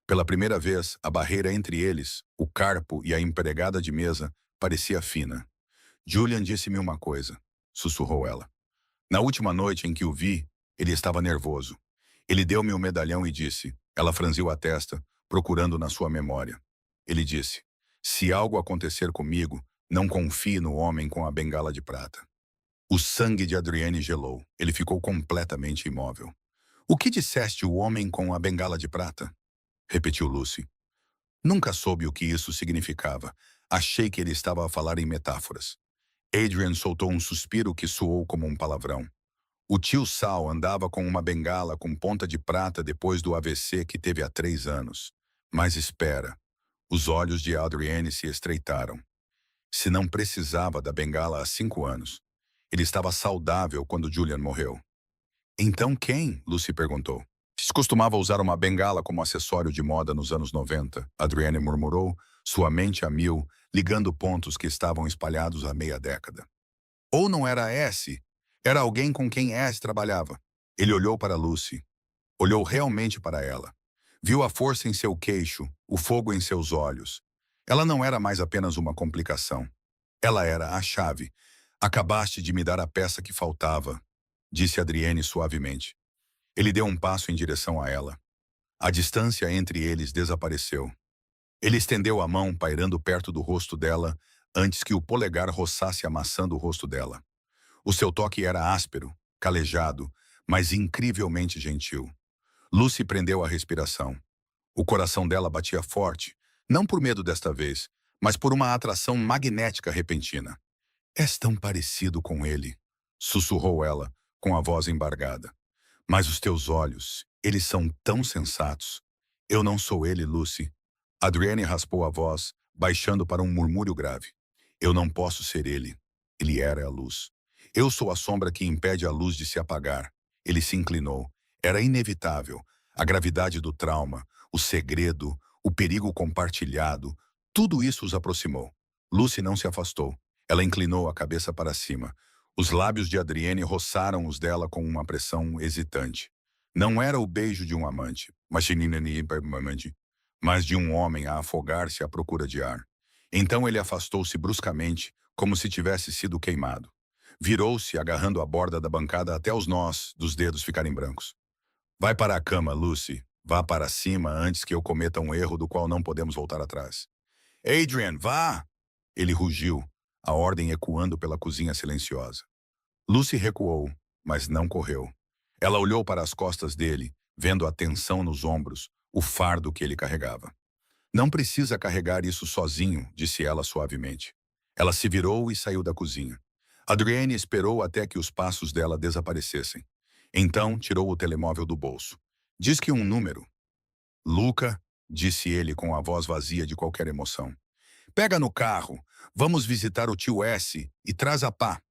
Pela primeira vez, a barreira entre eles, o carpo e a empregada de mesa, parecia fina. Julian disse-me uma coisa, sussurrou ela. Na última noite em que o vi, ele estava nervoso. Ele deu-me o medalhão e disse. Ela franziu a testa, procurando na sua memória. Ele disse, se algo acontecer comigo, não confie no homem com a bengala de prata. O sangue de Adrienne gelou. Ele ficou completamente imóvel. O que disseste o homem com a bengala de prata? Repetiu Lucy. Nunca soube o que isso significava. Achei que ele estava a falar em metáforas. Adrian soltou um suspiro que soou como um palavrão. O tio Sal andava com uma bengala com ponta de prata depois do AVC que teve há 3 anos. Mas espera. Os olhos de Adrienne se estreitaram. Se não precisava da bengala há 5 anos. Ele estava saudável quando Julian morreu. Então quem? Lucy perguntou. Se costumava usar uma bengala como acessório de moda nos anos 90, Adrienne murmurou, sua mente a mil, ligando pontos que estavam espalhados há meia década. Ou não era S? Era alguém com quem S trabalhava. Ele olhou para Lucy. Olhou realmente para ela. Viu a força em seu queixo, o fogo em seus olhos. Ela não era mais apenas uma complicação. Ela era a chave. Acabaste de me dar a peça que faltava, disse Adrienne suavemente. Ele deu um passo em direção a ela. A distância entre eles desapareceu. Ele estendeu a mão pairando perto do rosto dela antes que o polegar roçasse a maçã do rosto dela. O seu toque era áspero, calejado, mas incrivelmente gentil. Lucy prendeu a respiração. O coração dela batia forte, não por medo desta vez, mas por uma atração magnética repentina. És tão parecido com ele, sussurrou ela, com a voz embargada. Mas os teus olhos, eles são tão sensatos. Eu não sou ele, Lucy. Adrienne raspou a voz, baixando para um murmúrio grave. Eu não posso ser ele. Ele era a luz. Eu sou a sombra que impede a luz de se apagar. Ele se inclinou. Era inevitável. A gravidade do trauma, o segredo, o perigo compartilhado, tudo isso os aproximou. Lucy não se afastou. Ela inclinou a cabeça para cima. Os lábios de Adrienne roçaram os dela com uma pressão hesitante. Não era o beijo de um amante, mas de um homem a afogar-se à procura de ar. Então ele afastou-se bruscamente, como se tivesse sido queimado. Virou-se, agarrando a borda da bancada até os nós dos dedos ficarem brancos. Vai para a cama, Lucy. Vá para cima antes que eu cometa um erro do qual não podemos voltar atrás. Adrian, vá! Ele rugiu, a ordem ecoando pela cozinha silenciosa. Lucy recuou, mas não correu. Ela olhou para as costas dele, vendo a tensão nos ombros, o fardo que ele carregava. Não precisa carregar isso sozinho, disse ela suavemente. Ela se virou e saiu da cozinha. Adrienne esperou até que os passos dela desaparecessem. Então tirou o telemóvel do bolso. Diz que um número. Luca, disse ele com a voz vazia de qualquer emoção. Pega no carro, vamos visitar o tio S e traz a pá.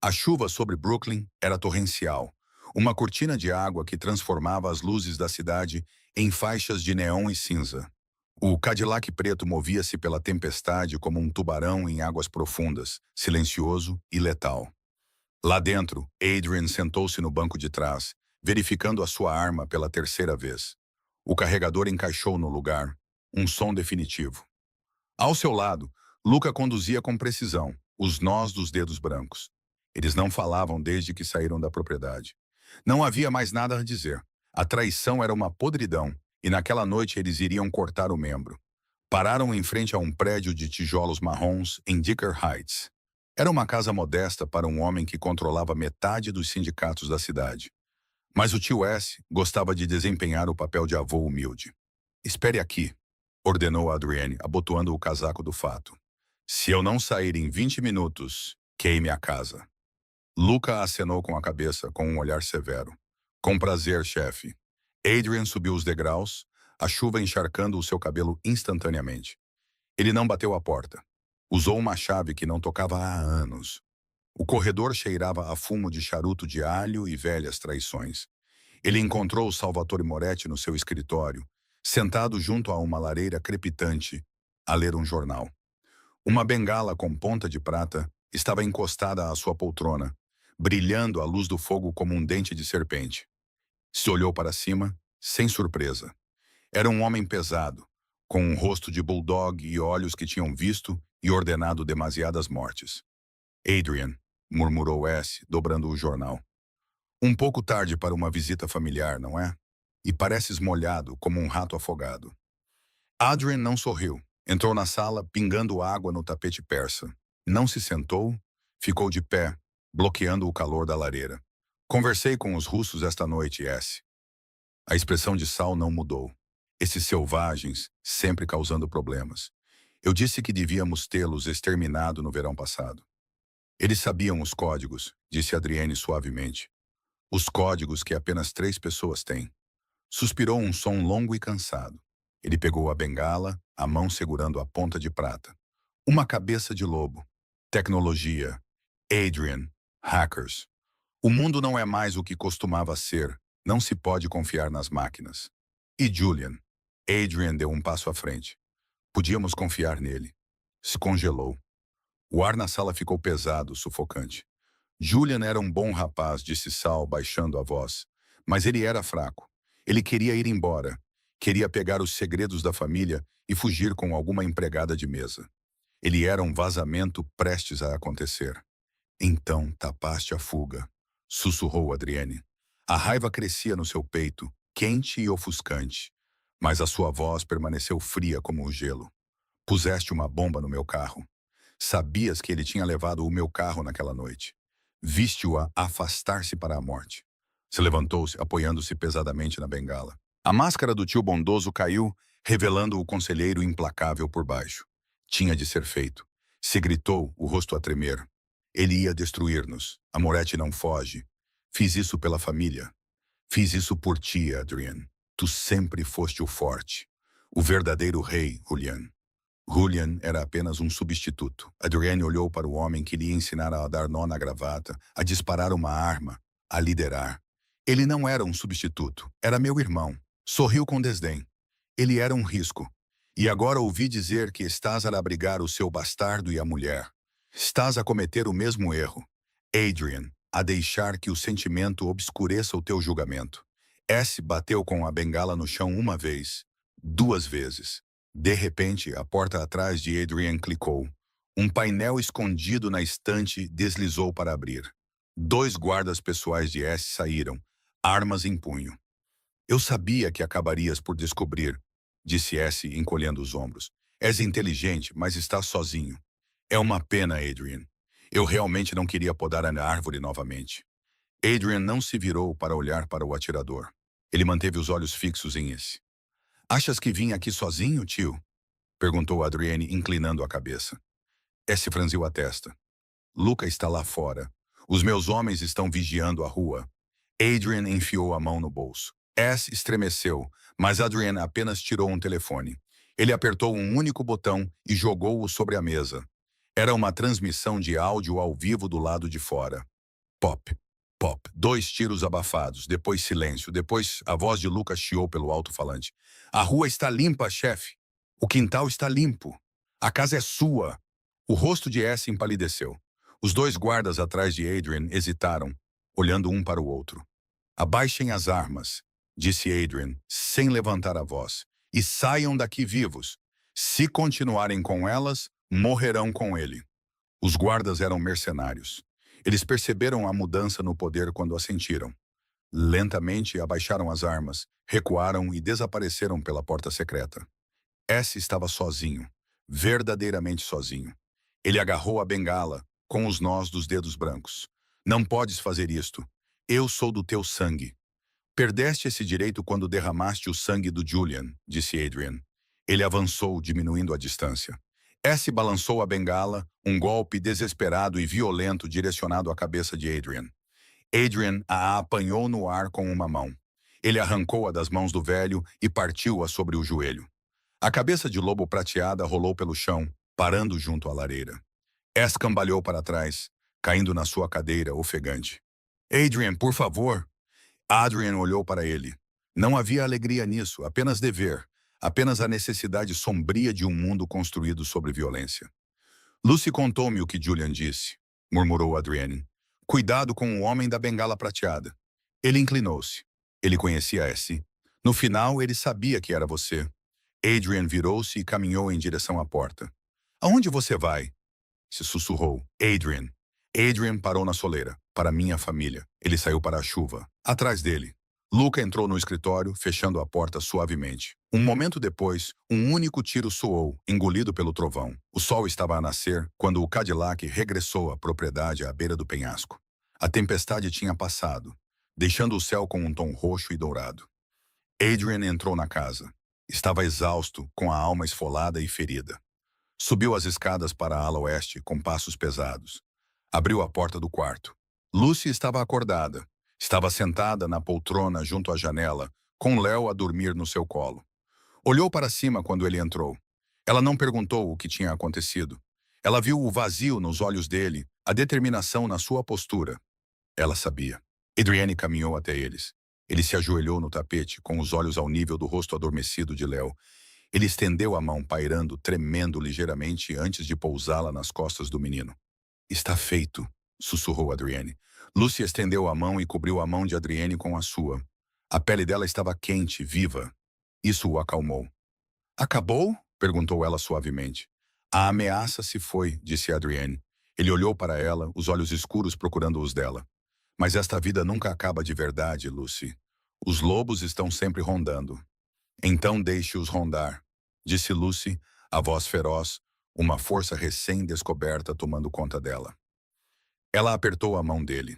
A chuva sobre Brooklyn era torrencial, uma cortina de água que transformava as luzes da cidade em faixas de neon e cinza. O Cadillac preto movia-se pela tempestade como um tubarão em águas profundas, silencioso e letal. Lá dentro, Adrian sentou-se no banco de trás, verificando a sua arma pela terceira vez. O carregador encaixou no lugar, um som definitivo. Ao seu lado, Luca conduzia com precisão, os nós dos dedos brancos. Eles não falavam desde que saíram da propriedade. Não havia mais nada a dizer. A traição era uma podridão, e naquela noite eles iriam cortar o membro. Pararam em frente a um prédio de tijolos marrons em Dicker Heights. Era uma casa modesta para um homem que controlava metade dos sindicatos da cidade. Mas o tio S gostava de desempenhar o papel de avô humilde. Espere aqui, ordenou Adrienne, abotoando o casaco do fato. Se eu não sair em 20 minutos, queime a casa. Luca acenou com a cabeça, com um olhar severo. Com prazer, chefe. Adrian subiu os degraus, a chuva encharcando o seu cabelo instantaneamente. Ele não bateu a porta. Usou uma chave que não tocava há anos. O corredor cheirava a fumo de charuto de alho e velhas traições. Ele encontrou Salvatore Moretti no seu escritório, sentado junto a uma lareira crepitante, a ler um jornal. Uma bengala com ponta de prata estava encostada à sua poltrona, brilhando à luz do fogo como um dente de serpente. Se olhou para cima, sem surpresa. Era um homem pesado, com um rosto de bulldog e olhos que tinham visto e ordenado demasiadas mortes. Adrian, murmurou S, dobrando o jornal. Um pouco tarde para uma visita familiar, não é? E pareces molhado, como um rato afogado. Adrian não sorriu. Entrou na sala, pingando água no tapete persa. Não se sentou, ficou de pé, bloqueando o calor da lareira. Conversei com os russos esta noite, S. A expressão de Sal não mudou. Esses selvagens, sempre causando problemas. Eu disse que devíamos tê-los exterminado no verão passado. Eles sabiam os códigos, disse Adrienne suavemente. Os códigos que apenas 3 pessoas têm. Suspirou um som longo e cansado. Ele pegou a bengala, a mão segurando a ponta de prata. Uma cabeça de lobo. Tecnologia. Adrian. Hackers. O mundo não é mais o que costumava ser. Não se pode confiar nas máquinas. E Julian? Adrian deu um passo à frente. Podíamos confiar nele. Se congelou. O ar na sala ficou pesado, sufocante. Julian era um bom rapaz, disse Sal, baixando a voz. Mas ele era fraco. Ele queria ir embora. Queria pegar os segredos da família e fugir com alguma empregada de mesa. Ele era um vazamento prestes a acontecer. Então tapaste a fuga, sussurrou Adrienne. A raiva crescia no seu peito, quente e ofuscante. Mas a sua voz permaneceu fria como o gelo. Puseste uma bomba no meu carro. Sabias que ele tinha levado o meu carro naquela noite. Viste-o afastar-se para a morte. Se levantou-se, apoiando-se pesadamente na bengala. A máscara do tio bondoso caiu, revelando o conselheiro implacável por baixo. Tinha de ser feito. Se gritou, o rosto a tremer. Ele ia destruir-nos. A Moretti não foge. Fiz isso pela família. Fiz isso por ti, Adrian. Tu sempre foste o forte. O verdadeiro rei, Julian. Julian era apenas um substituto. Adrienne olhou para o homem que lhe ensinara a dar nó na gravata, a disparar uma arma, a liderar. Ele não era um substituto, era meu irmão. Sorriu com desdém. Ele era um risco. E agora ouvi dizer que estás a abrigar o seu bastardo e a mulher. Estás a cometer o mesmo erro. Adrian, a deixar que o sentimento obscureça o teu julgamento. S bateu com a bengala no chão uma vez, duas vezes. De repente, a porta atrás de Adrian clicou. Um painel escondido na estante deslizou para abrir. Dois guardas pessoais de S saíram, armas em punho. Eu sabia que acabarias por descobrir, disse S encolhendo os ombros. És inteligente, mas estás sozinho. É uma pena, Adrian. Eu realmente não queria podar a árvore novamente. Adrian não se virou para olhar para o atirador. Ele manteve os olhos fixos em esse. Achas que vim aqui sozinho, tio? Perguntou Adriane, inclinando a cabeça. S franziu a testa. Luca está lá fora. Os meus homens estão vigiando a rua. Adrian enfiou a mão no bolso. S estremeceu, mas Adrian apenas tirou um telefone. Ele apertou um único botão e jogou-o sobre a mesa. Era uma transmissão de áudio ao vivo do lado de fora. Pop, pop, dois tiros abafados, depois silêncio, depois a voz de Lucas chiou pelo alto-falante. A rua está limpa, chefe. O quintal está limpo. A casa é sua. O rosto de S empalideceu. Os dois guardas atrás de Adrian hesitaram, olhando um para o outro. Abaixem as armas, disse Adrian, sem levantar a voz, e saiam daqui vivos. Se continuarem com elas, morrerão com ele. Os guardas eram mercenários. Eles perceberam a mudança no poder quando a sentiram. Lentamente abaixaram as armas, recuaram e desapareceram pela porta secreta. S estava sozinho, verdadeiramente sozinho. Ele agarrou a bengala, com os nós dos dedos brancos. Não podes fazer isto. Eu sou do teu sangue. Perdeste esse direito quando derramaste o sangue do Julian, disse Adrian. Ele avançou, diminuindo a distância. S balançou a bengala, um golpe desesperado e violento direcionado à cabeça de Adrian. Adrian a apanhou no ar com uma mão. Ele arrancou-a das mãos do velho e partiu-a sobre o joelho. A cabeça de lobo prateada rolou pelo chão, parando junto à lareira. S cambalhou para trás, caindo na sua cadeira, ofegante. Adrian, por favor! Adrian olhou para ele. Não havia alegria nisso, apenas dever, apenas a necessidade sombria de um mundo construído sobre violência. Lucy contou-me o que Julian disse, murmurou Adrienne. Cuidado com o homem da bengala prateada. Ele inclinou-se. Ele conhecia S. No final, ele sabia que era você. Adrian virou-se e caminhou em direção à porta. Aonde você vai? Se sussurrou. Adrian. Adrian parou na soleira. Para minha família. Ele saiu para a chuva. Atrás dele. Luca entrou no escritório, fechando a porta suavemente. Um momento depois, um único tiro soou, engolido pelo trovão. O sol estava a nascer quando o Cadillac regressou à propriedade à beira do penhasco. A tempestade tinha passado, deixando o céu com um tom roxo e dourado. Adrian entrou na casa. Estava exausto, com a alma esfolada e ferida. Subiu as escadas para a ala oeste com passos pesados. Abriu a porta do quarto. Lucy estava acordada. Estava sentada na poltrona junto à janela, com Léo a dormir no seu colo. Olhou para cima quando ele entrou. Ela não perguntou o que tinha acontecido. Ela viu o vazio nos olhos dele, a determinação na sua postura. Ela sabia. Adrienne caminhou até eles. Ele se ajoelhou no tapete, com os olhos ao nível do rosto adormecido de Léo. Ele estendeu a mão, pairando, tremendo ligeiramente antes de pousá-la nas costas do menino. Está feito, sussurrou Adrienne. Lucy estendeu a mão e cobriu a mão de Adrienne com a sua. A pele dela estava quente, viva. Isso o acalmou. Acabou? Perguntou ela suavemente. A ameaça se foi, disse Adrienne. Ele olhou para ela, os olhos escuros procurando os dela. Mas esta vida nunca acaba de verdade, Lucy. Os lobos estão sempre rondando. Então deixe-os rondar, disse Lucy, a voz feroz, uma força recém-descoberta tomando conta dela. Ela apertou a mão dele.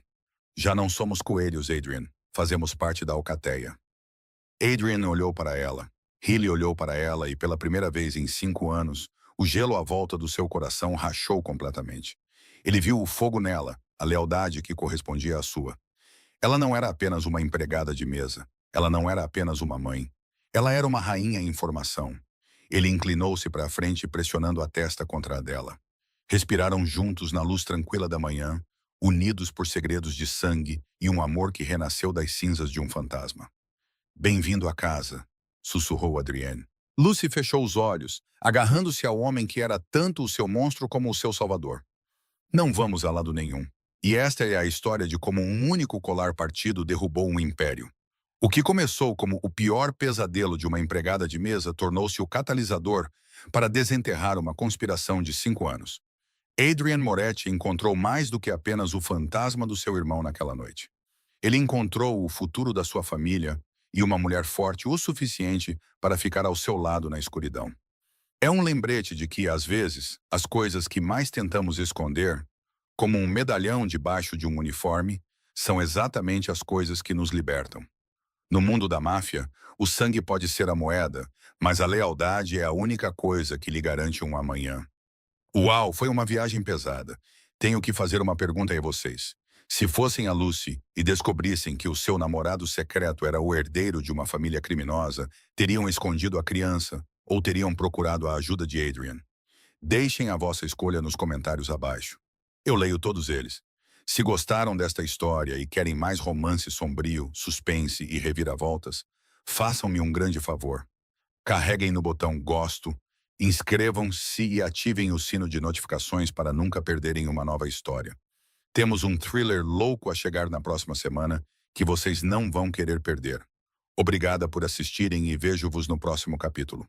Já não somos coelhos, Adrian. Fazemos parte da alcateia. Adrian olhou para ela. Healy olhou para ela e, pela primeira vez em 5 anos, o gelo à volta do seu coração rachou completamente. Ele viu o fogo nela, a lealdade que correspondia à sua. Ela não era apenas uma empregada de mesa. Ela não era apenas uma mãe. Ela era uma rainha em formação. Ele inclinou-se para a frente, pressionando a testa contra a dela. Respiraram juntos na luz tranquila da manhã, unidos por segredos de sangue e um amor que renasceu das cinzas de um fantasma. Bem-vindo à casa, sussurrou Adrienne. Lucy fechou os olhos, agarrando-se ao homem que era tanto o seu monstro como o seu salvador. Não vamos a lado nenhum. E esta é a história de como um único colar partido derrubou um império. O que começou como o pior pesadelo de uma empregada de mesa tornou-se o catalisador para desenterrar uma conspiração de 5 anos. Adrian Moretti encontrou mais do que apenas o fantasma do seu irmão naquela noite. Ele encontrou o futuro da sua família e uma mulher forte o suficiente para ficar ao seu lado na escuridão. É um lembrete de que, às vezes, as coisas que mais tentamos esconder, como um medalhão debaixo de um uniforme, são exatamente as coisas que nos libertam. No mundo da máfia, o sangue pode ser a moeda, mas a lealdade é a única coisa que lhe garante um amanhã. Uau, foi uma viagem pesada. Tenho que fazer uma pergunta a vocês. Se fossem a Lucy e descobrissem que o seu namorado secreto era o herdeiro de uma família criminosa, teriam escondido a criança ou teriam procurado a ajuda de Adrian? Deixem a vossa escolha nos comentários abaixo. Eu leio todos eles. Se gostaram desta história e querem mais romance sombrio, suspense e reviravoltas, façam-me um grande favor. Carreguem no botão gosto, inscrevam-se e ativem o sino de notificações para nunca perderem uma nova história. Temos um thriller louco a chegar na próxima semana que vocês não vão querer perder. Obrigada por assistirem e vejo-vos no próximo capítulo.